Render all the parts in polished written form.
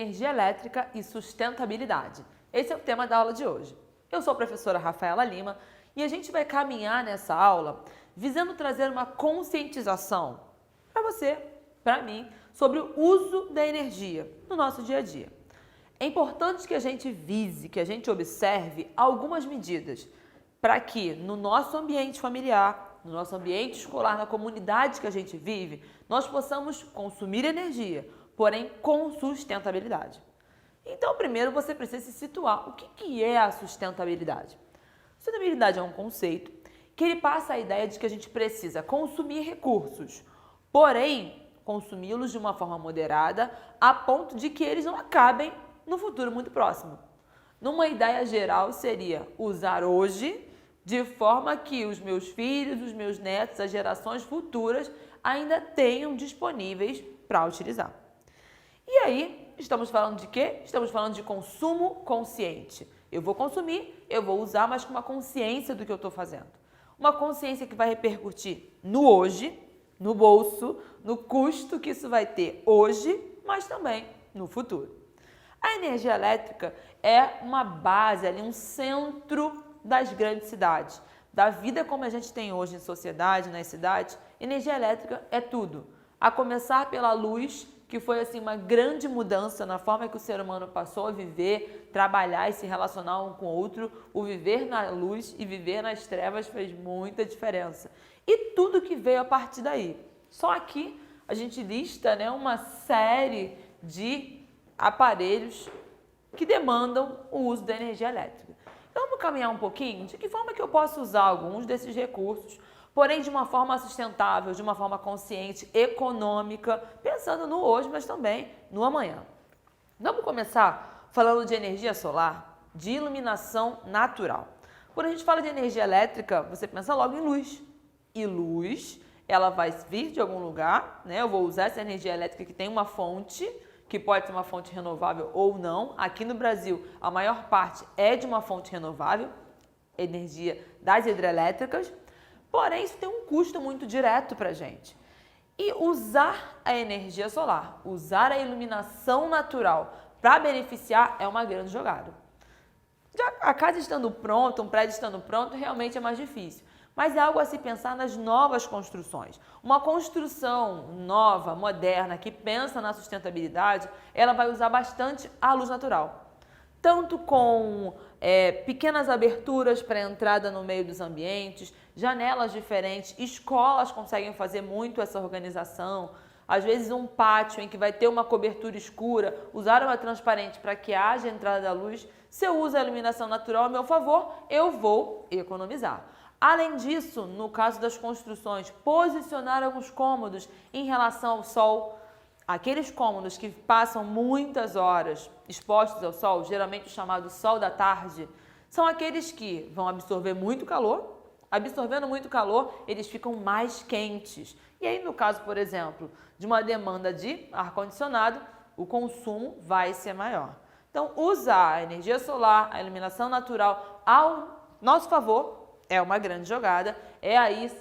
energia elétrica e sustentabilidade. Esse é o tema da aula de hoje. Eu sou a professora Rafaela Lima e a gente vai caminhar nessa aula visando trazer uma conscientização para você, para mim, sobre o uso da energia no nosso dia a dia. É importante que a gente vise, que a gente observe algumas medidas para que no nosso ambiente familiar, no nosso ambiente escolar, na comunidade que a gente vive, nós possamos consumir energia, porém com sustentabilidade. Então, primeiro você precisa se situar. O que é a sustentabilidade? Sustentabilidade é um conceito que ele passa a ideia de que a gente precisa consumir recursos, porém consumi-los de uma forma moderada a ponto de que eles não acabem no futuro muito próximo. Numa ideia geral seria usar hoje de forma que os meus filhos, os meus netos, as gerações futuras ainda tenham disponíveis para utilizar. E aí, estamos falando de quê? Estamos falando de consumo consciente. Eu vou consumir, eu vou usar, mas com uma consciência do que eu estou fazendo. Uma consciência que vai repercutir no hoje, no bolso, no custo que isso vai ter hoje, mas também no futuro. A energia elétrica é uma base, ali, um centro das grandes cidades. Da vida como a gente tem hoje em sociedade, nas cidades, energia elétrica é tudo. A começar pela luz, que foi assim uma grande mudança na forma que o ser humano passou a viver, trabalhar e se relacionar um com o outro. O viver na luz e viver nas trevas fez muita diferença. E tudo que veio a partir daí. Só aqui a gente lista, né, uma série de aparelhos que demandam o uso da energia elétrica. Então, vamos caminhar um pouquinho de que forma que eu posso usar alguns desses recursos, porém de uma forma sustentável, de uma forma consciente, econômica, pensando no hoje, mas também no amanhã. Vamos começar falando de energia solar, de iluminação natural. Quando a gente fala de energia elétrica, você pensa logo em luz. E luz, ela vai vir de algum lugar, né? Eu vou usar essa energia elétrica que tem uma fonte, que pode ser uma fonte renovável ou não. Aqui no Brasil, a maior parte é de uma fonte renovável, energia das hidrelétricas. Porém, isso tem um custo muito direto para a gente. E usar a energia solar, usar a iluminação natural para beneficiar é uma grande jogada. Já a casa estando pronta, um prédio estando pronto, realmente é mais difícil. Mas é algo a se pensar nas novas construções. Uma construção nova, moderna, que pensa na sustentabilidade, ela vai usar bastante a luz natural. Tanto com pequenas aberturas para entrada no meio dos ambientes, janelas diferentes, escolas conseguem fazer muito essa organização. Às vezes um pátio em que vai ter uma cobertura escura, usar uma transparente para que haja entrada da luz. Se eu uso a iluminação natural a meu favor, eu vou economizar. Além disso, no caso das construções, posicionar alguns cômodos em relação ao sol. Aqueles cômodos que passam muitas horas expostos ao sol, geralmente o chamado sol da tarde, são aqueles que vão absorver muito calor. Absorvendo muito calor, eles ficam mais quentes. E aí, no caso, por exemplo, de uma demanda de ar-condicionado, o consumo vai ser maior. Então, usar a energia solar, a iluminação natural ao nosso favor é uma grande jogada.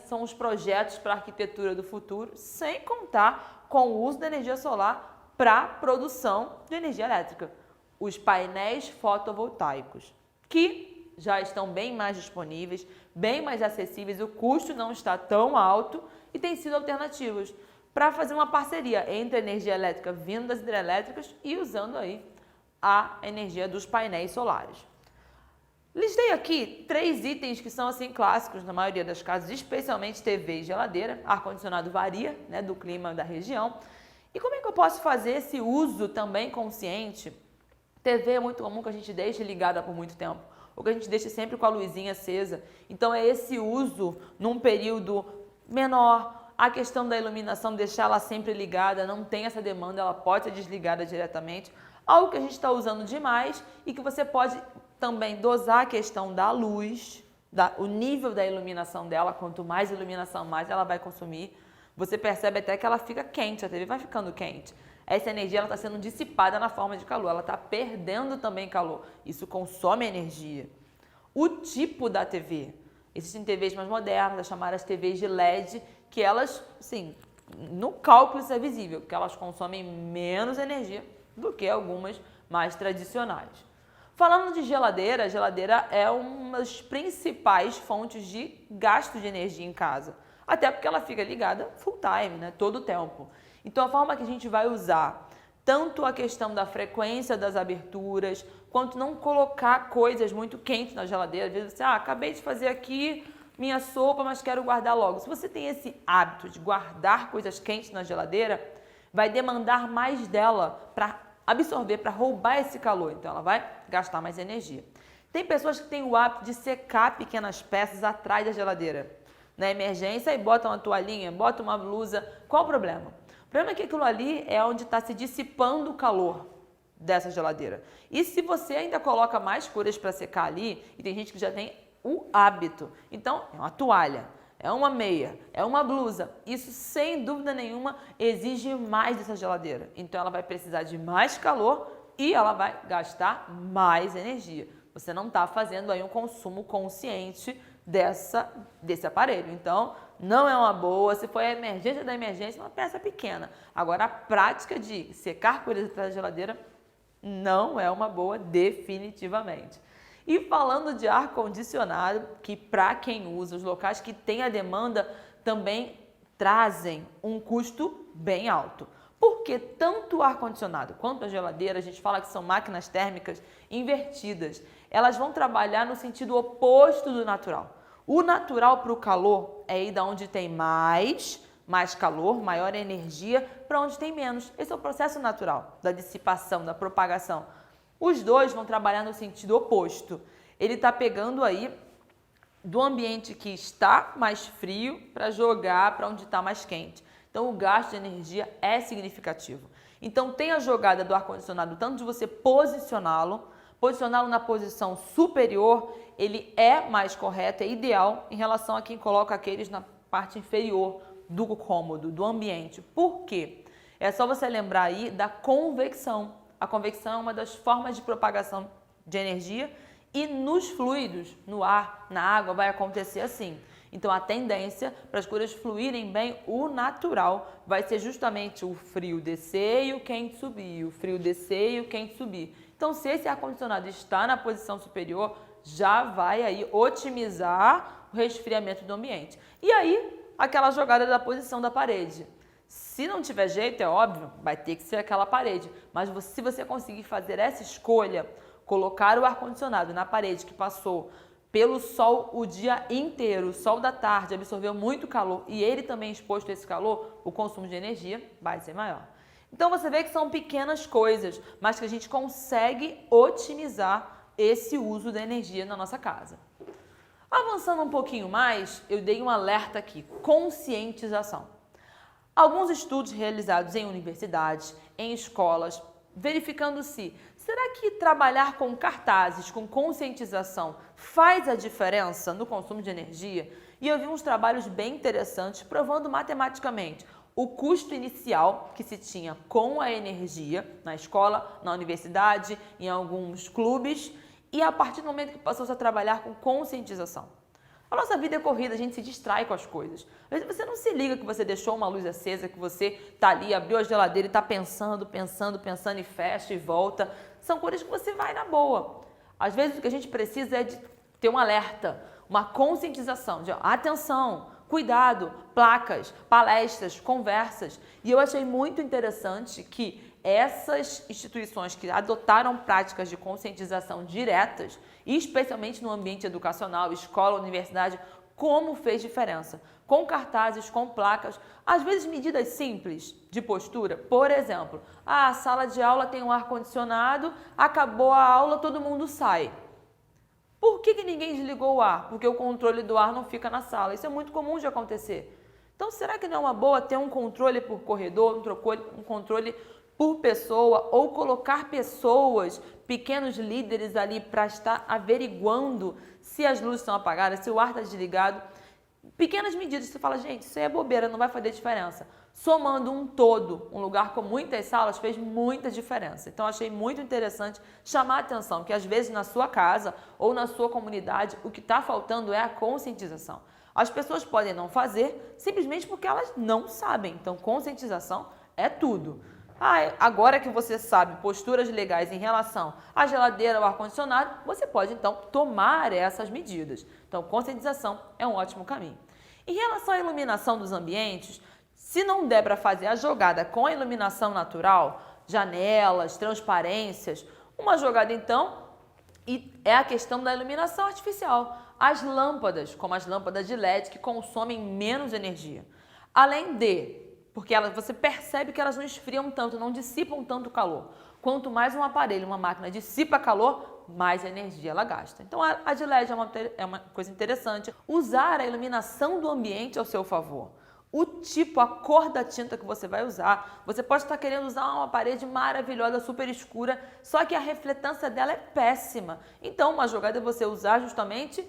São os projetos para a arquitetura do futuro, sem contar com o uso da energia solar para a produção de energia elétrica. Os painéis fotovoltaicos, que já estão bem mais disponíveis, bem mais acessíveis, o custo não está tão alto e tem sido alternativas para fazer uma parceria entre a energia elétrica vindo das hidrelétricas e usando aí a energia dos painéis solares. Listei aqui 3 itens que são assim clássicos na maioria das casas, especialmente TV e geladeira. Ar-condicionado varia, né, do clima da região. E como é que eu posso fazer esse uso também consciente? TV é muito comum que a gente deixe ligada por muito tempo, ou que a gente deixe sempre com a luzinha acesa. Então é esse uso num período menor. A questão da iluminação, deixar ela sempre ligada, não tem essa demanda, ela pode ser desligada diretamente. Algo que a gente está usando demais e que você pode também dosar a questão da luz, o nível da iluminação dela. Quanto mais iluminação, mais ela vai consumir. Você percebe até que ela fica quente, a TV vai ficando quente. Essa energia está sendo dissipada na forma de calor, ela está perdendo também calor. Isso consome energia. O tipo da TV. Existem TVs mais modernas, as chamadas TVs de LED, que elas, sim, no cálculo isso é visível, que elas consomem menos energia do que algumas mais tradicionais. Falando de geladeira, a geladeira é uma das principais fontes de gasto de energia em casa, até porque ela fica ligada full time, né, todo o tempo. Então a forma que a gente vai usar tanto a questão da frequência das aberturas, quanto não colocar coisas muito quentes na geladeira. Às vezes você, acabei de fazer aqui minha sopa, mas quero guardar logo. Se você tem esse hábito de guardar coisas quentes na geladeira, vai demandar mais dela para absorver, para roubar esse calor. Então ela vai gastar mais energia. Tem pessoas que têm o hábito de secar pequenas peças atrás da geladeira. Na emergência, e bota uma toalhinha, bota uma blusa. Qual o problema? O problema é que aquilo ali é onde está se dissipando o calor dessa geladeira. E se você ainda coloca mais coisas para secar ali, e tem gente que já tem o hábito, então é uma toalha, é uma meia, é uma blusa, isso sem dúvida nenhuma exige mais dessa geladeira. Então ela vai precisar de mais calor e ela vai gastar mais energia. Você não está fazendo aí um consumo consciente desse aparelho. Então, não é uma boa. Se for a emergência da emergência, uma peça pequena. Agora, a prática de secar coisas atrás da geladeira não é uma boa, definitivamente. E falando de ar-condicionado, que para quem usa, os locais que têm a demanda também trazem um custo bem alto. Porque tanto o ar-condicionado quanto a geladeira, a gente fala que são máquinas térmicas invertidas. Elas vão trabalhar no sentido oposto do natural. O natural para o calor é ir da onde tem mais calor, maior energia, para onde tem menos. Esse é o processo natural da dissipação, da propagação. Os dois vão trabalhar no sentido oposto. Ele está pegando aí do ambiente que está mais frio para jogar para onde está mais quente. Então, o gasto de energia é significativo. Então, tem a jogada do ar-condicionado, tanto de você posicioná-lo na posição superior, ele é mais correto, é ideal em relação a quem coloca aqueles na parte inferior do cômodo, do ambiente. Por quê? É só você lembrar aí da convecção. A convecção é uma das formas de propagação de energia e nos fluidos, no ar, na água, vai acontecer assim. Então, a tendência para as coisas fluírem bem, o natural, vai ser justamente o frio descer e o quente subir, o frio descer e o quente subir. Então, se esse ar-condicionado está na posição superior, já vai aí otimizar o resfriamento do ambiente. E aí, aquela jogada da posição da parede. Se não tiver jeito, é óbvio, vai ter que ser aquela parede. Mas se você conseguir fazer essa escolha, colocar o ar-condicionado na parede que passou pelo sol o dia inteiro, o sol da tarde absorveu muito calor e ele também exposto a esse calor, o consumo de energia vai ser maior. Então você vê que são pequenas coisas, mas que a gente consegue otimizar esse uso da energia na nossa casa. Avançando um pouquinho mais, eu dei um alerta aqui, conscientização. Alguns estudos realizados em universidades, em escolas, verificando se será que trabalhar com cartazes, com conscientização, faz a diferença no consumo de energia? E eu vi uns trabalhos bem interessantes provando matematicamente o custo inicial que se tinha com a energia na escola, na universidade, em alguns clubes, e a partir do momento que passou a trabalhar com conscientização. A nossa vida é corrida, a gente se distrai com as coisas. Às vezes você não se liga que você deixou uma luz acesa, que você está ali, abriu a geladeira e está pensando e fecha e volta. São coisas que você vai na boa. Às vezes o que a gente precisa é de ter um alerta, uma conscientização de atenção, cuidado, placas, palestras, conversas. E eu achei muito interessante que essas instituições que adotaram práticas de conscientização diretas, e especialmente no ambiente educacional, escola, universidade, como fez diferença. Com cartazes, com placas, às vezes medidas simples de postura. Por exemplo, a sala de aula tem um ar-condicionado, acabou a aula, todo mundo sai. Por que ninguém desligou o ar? Porque o controle do ar não fica na sala. Isso é muito comum de acontecer. Então, será que não é uma boa ter um controle por corredor, um controle por pessoa, ou colocar pessoas, pequenos líderes ali para estar averiguando se as luzes estão apagadas, se o ar está desligado? Pequenas medidas, você fala, gente, isso aí é bobeira, não vai fazer diferença. Somando um todo, um lugar com muitas salas fez muita diferença. Então, achei muito interessante chamar a atenção que às vezes na sua casa ou na sua comunidade, o que está faltando é a conscientização. As pessoas podem não fazer simplesmente porque elas não sabem. Então, conscientização é tudo. Agora que você sabe posturas legais em relação à geladeira ou ar-condicionado, você pode então tomar essas medidas. Então, conscientização é um ótimo caminho. Em relação à iluminação dos ambientes, se não der para fazer a jogada com a iluminação natural, janelas, transparências, uma jogada então é a questão da iluminação artificial. As lâmpadas, como as lâmpadas de LED, que consomem menos energia. Além de, porque você percebe que elas não esfriam tanto, não dissipam tanto calor. Quanto mais um aparelho, uma máquina dissipa calor, mais energia ela gasta. Então a de LED é uma coisa interessante. Usar a iluminação do ambiente ao seu favor. O tipo, a cor da tinta que você vai usar. Você pode estar querendo usar uma parede maravilhosa, super escura, só que a refletância dela é péssima. Então uma jogada é você usar justamente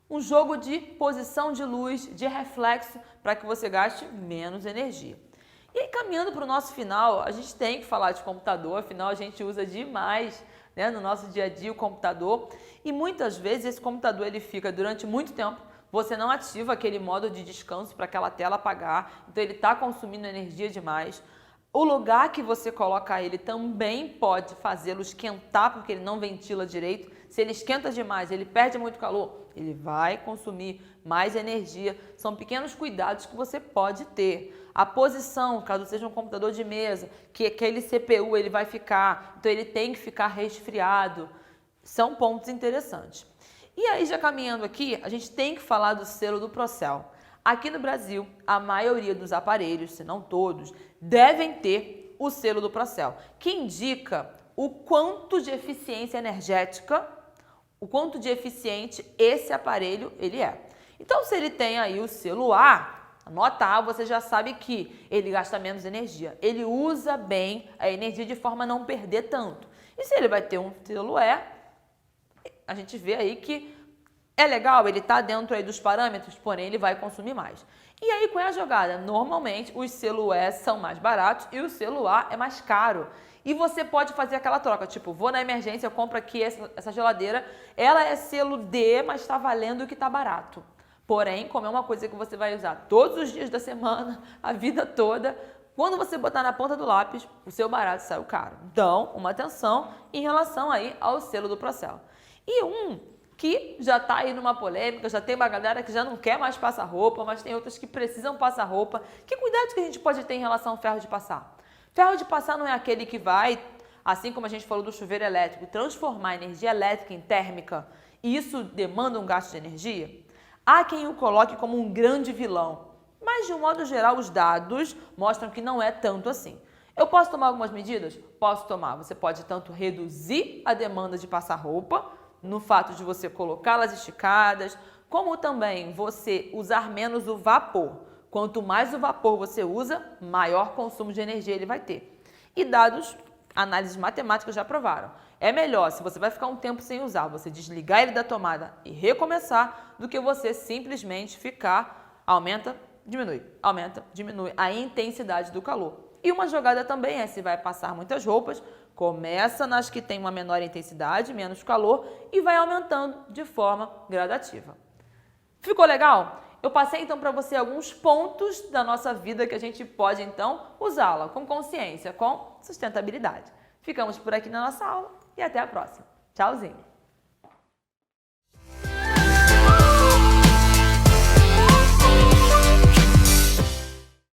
um jogo de posição de luz, de reflexo, para que você gaste menos energia. E aí, caminhando para o nosso final, a gente tem que falar de computador, afinal a gente usa demais, né, no nosso dia a dia o computador. E muitas vezes esse computador ele fica durante muito tempo, você não ativa aquele modo de descanso para aquela tela apagar, então ele está consumindo energia demais. O lugar que você coloca ele também pode fazê-lo esquentar, porque ele não ventila direito. Se ele esquenta demais, ele perde muito calor, ele vai consumir mais energia. São pequenos cuidados que você pode ter. A posição, caso seja um computador de mesa, que aquele CPU ele vai ficar, então ele tem que ficar resfriado. São pontos interessantes. E aí, já caminhando aqui, a gente tem que falar do selo do Procel. Aqui no Brasil, a maioria dos aparelhos, se não todos, devem ter o selo do Procel, que indica o quanto de eficiência energética, o quanto de eficiente esse aparelho ele é. Então, se ele tem aí o selo A, a nota A, você já sabe que ele gasta menos energia. Ele usa bem a energia de forma a não perder tanto. E se ele vai ter um selo E, a gente vê aí que é legal, ele está dentro aí dos parâmetros, porém ele vai consumir mais. E aí, qual é a jogada? Normalmente, os selo E são mais baratos e o selo A é mais caro. E você pode fazer aquela troca, tipo, vou na emergência, eu compro aqui essa geladeira, ela é selo D, mas está valendo o que está barato. Porém, como é uma coisa que você vai usar todos os dias da semana, a vida toda, quando você botar na ponta do lápis, o seu barato saiu caro. Então, uma atenção em relação aí ao selo do Procel. E um que já está aí numa polêmica, já tem uma galera que já não quer mais passar roupa, mas tem outras que precisam passar roupa. Que cuidado que a gente pode ter em relação ao ferro de passar? Ferro de passar não é aquele que vai, assim como a gente falou do chuveiro elétrico, transformar a energia elétrica em térmica, e isso demanda um gasto de energia? Há quem o coloque como um grande vilão, mas de um modo geral os dados mostram que não é tanto assim. Eu posso tomar algumas medidas? Posso tomar. Você pode tanto reduzir a demanda de passar roupa, no fato de você colocá-las esticadas, como também você usar menos o vapor. Quanto mais o vapor você usa, maior consumo de energia ele vai ter. E dados, análises matemáticas já provaram. É melhor, se você vai ficar um tempo sem usar, você desligar ele da tomada e recomeçar, do que você simplesmente ficar, aumenta, diminui a intensidade do calor. E uma jogada também é, se vai passar muitas roupas, começa nas que tem uma menor intensidade, menos calor, e vai aumentando de forma gradativa. Ficou legal? Eu passei então para você alguns pontos da nossa vida que a gente pode então usá-la com consciência, com sustentabilidade. Ficamos por aqui na nossa aula e até a próxima. Tchauzinho!